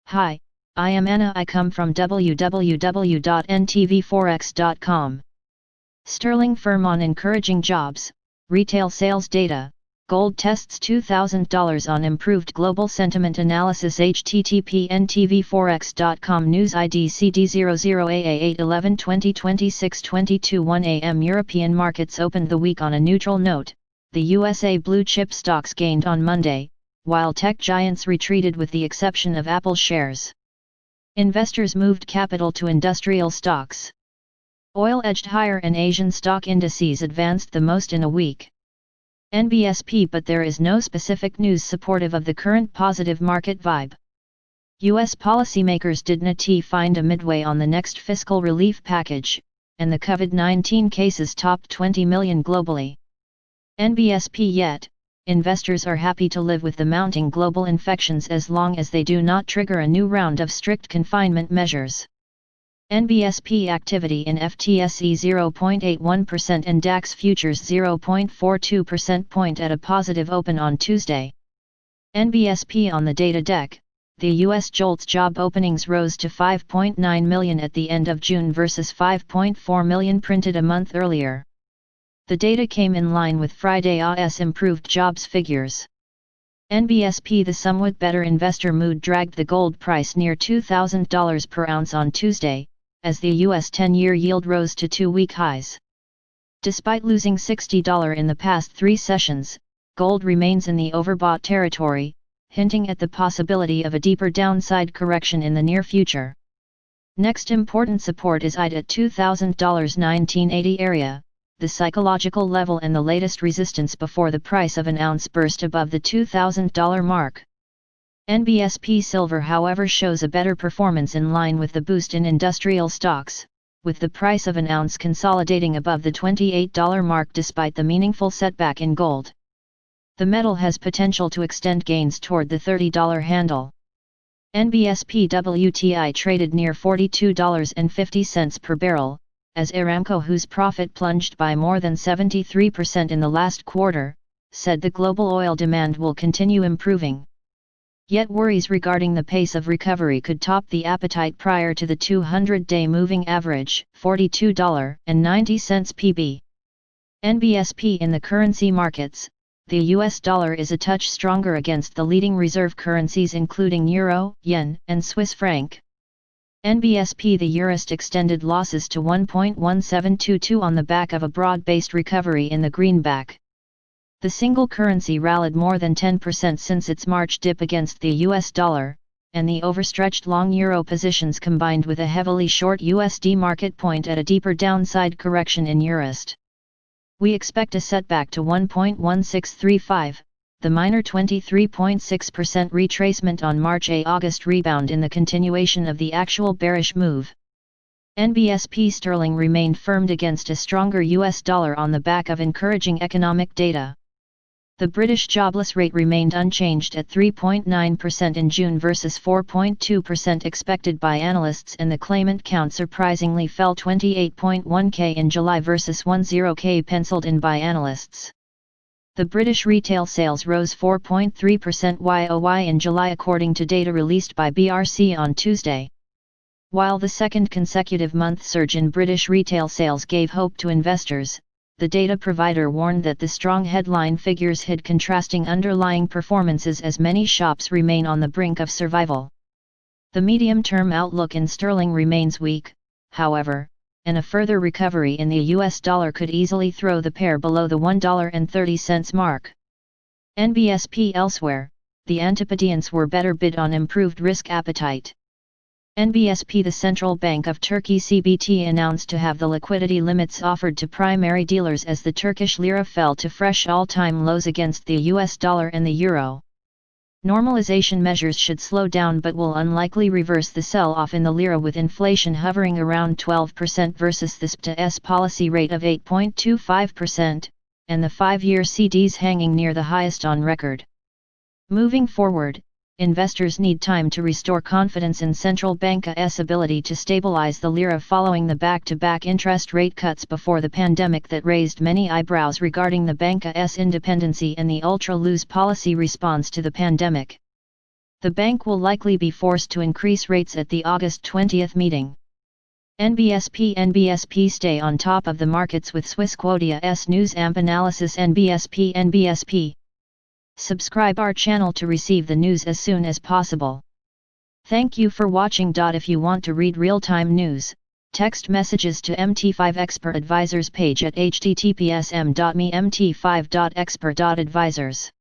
Hi, I am Anna. I come from www.ntvforex.com. Sterling firm on encouraging jobs, retail sales data, gold tests $2,000 on improved global sentiment analysis. http ntvforex.com news ID CD00AA 8/11/2026 22:01 AM. European markets opened the week on a neutral note. The USA blue chip stocks gained on Monday, while tech giants retreated with the exception of Apple shares. Investors moved capital to industrial stocks. Oil edged higher and Asian stock indices advanced the most in a week. NBSP, but there is no specific news supportive of the current positive market vibe. U.S. policymakers didnâ find a midway on the next fiscal relief package, and the COVID-19 cases topped 20 million globally. NBSP yet. Investors are happy to live with the mounting global infections as long as they do not trigger a new round of strict confinement measures. NBSP activity in FTSE 0.81% and DAX futures 0.42% point at a positive open on Tuesday. NBSP on the data deck, the U.S. JOLTS job openings rose to 5.9 million at the end of June versus 5.4 million printed a month earlier. The data came in line with Friday's improved jobs figures. NBSP. The somewhat better investor mood dragged the gold price near $2,000 per ounce on Tuesday, as the U.S. 10-year yield rose to two-week highs. Despite losing $60 in the past three sessions, gold remains in the overbought territory, hinting at the possibility of a deeper downside correction in the near future. Next important support is at $2,000 1980 area, the psychological level and the latest resistance before the price of an ounce burst above the $2,000 mark. NBSP silver, however, shows a better performance in line with the boost in industrial stocks, with the price of an ounce consolidating above the $28 mark despite the meaningful setback in gold. The metal has potential to extend gains toward the $30 handle. NBSP WTI traded near $42.50 per barrel, as Aramco, whose profit plunged by more than 73% in the last quarter, said the global oil demand will continue improving. Yet worries regarding the pace of recovery could top the appetite prior to the 200-day moving average, $42.90 pb. NBSP in the currency markets, the US dollar is a touch stronger against the leading reserve currencies including euro, yen, and Swiss franc. NBSP. The Eurist extended losses to 1.1722 on the back of a broad-based recovery in the greenback. The single currency rallied more than 10% since its March dip against the US dollar, and the overstretched long euro positions combined with a heavily short USD market point at a deeper downside correction in Eurist. We expect a setback to 1.1635. The minor 23.6% retracement on March-August rebound in the continuation of the actual bearish move. NBSP sterling remained firmed against a stronger US dollar on the back of encouraging economic data. The British jobless rate remained unchanged at 3.9% in June versus 4.2% expected by analysts, and the claimant count surprisingly fell 28.1k in July versus 10k penciled in by analysts. The British retail sales rose 4.3% YoY in July according to data released by BRC on Tuesday. While the second consecutive month surge in British retail sales gave hope to investors, the data provider warned that the strong headline figures hid contrasting underlying performances as many shops remain on the brink of survival. The medium-term outlook in sterling remains weak, however, and a further recovery in the US dollar could easily throw the pair below the $1.30 mark. NBSP elsewhere, the Antipodeans were better bid on improved risk appetite. NBSP. The Central Bank of Turkey CBT announced to have the liquidity limits offered to primary dealers as the Turkish lira fell to fresh all-time lows against the US dollar and the euro. Normalization measures should slow down but will unlikely reverse the sell-off in the lira, with inflation hovering around 12% versus the SPTA's policy rate of 8.25%, and the 5-year CDs hanging near the highest on record. Moving forward, investors need time to restore confidence in central bank's ability to stabilize the lira following the back-to-back interest rate cuts before the pandemic that raised many eyebrows regarding the bank's independency and the ultra-loose policy response to the pandemic. The bank will likely be forced to increase rates at the August 20 meeting. NBSP stay on top of the markets with Swissquota's News Amp Analysis. NBSP. Subscribe our channel to receive the news as soon as possible. Thank you for watching. If you want to read real-time news, text messages to MT5 Expert Advisors page at https://m.me/mt5.expert.advisors.